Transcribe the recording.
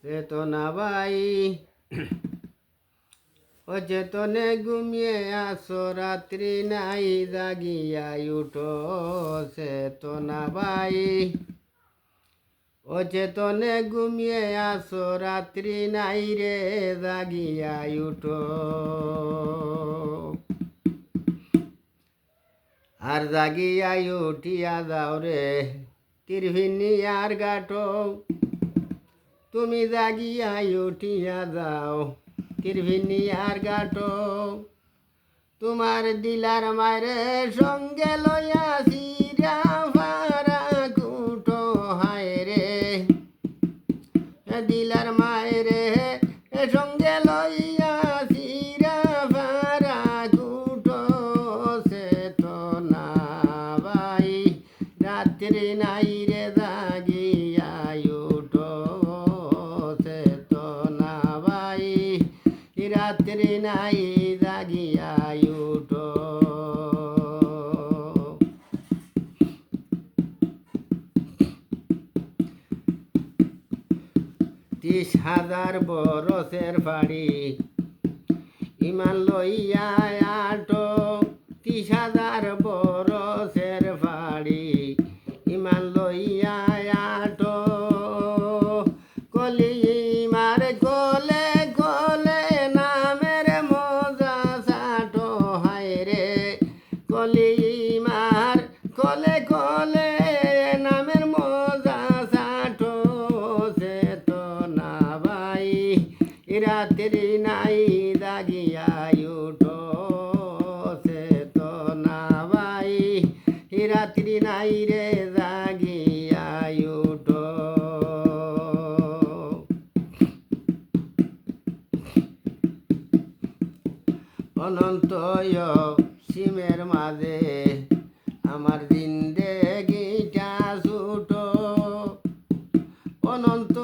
চেতনা বাই ও চেতনে ঘুমিয়ে আসো, রাত্রি নাই জাগিয়া উঠো। চেতনা বাই ও চেতনে ঘুমিয়ে আসো, রাত্রি নাই রে জাগিয়া উঠো। আর জাগিয়া উঠিয়া যাও রে তীরভিনী আর গাটো। তুমি জাগিয়া উঠিয়া যাও তীরভিনী আর গাটো। তোমার দিলার মারে সঙ্গে লইয়া সিরা ফারা কুটো। হায় রে দিলার মায়েরে সঙ্গে লইয়া সিরা ফারা কুটো। চেতনা বাই রাত্রি নাই রে জাগিয়া উঠো। চেতনা বাই রাত্রি নাই জাগিয়া উঠো। ত্রিশ হাজার বরসের ফাড়ি ইমান লইয়া আটো। 30,000 বরসের ফাড়ি ইমান লইয়া আটো। কলি মার কোলে কোলে নামের মজা সাটো। হায় রে কলি মার কোলে কোলে নামের মজা সাটো। চেতনা বাই রাত্রি নাই জাগিয়া উঠো। চেতনা বাই রাত্রি নাই রে জাগিয়া উঠো। অনন্ত সীমের মাঝে আমার জিন্দেগিটা ছুটো। অনন্ত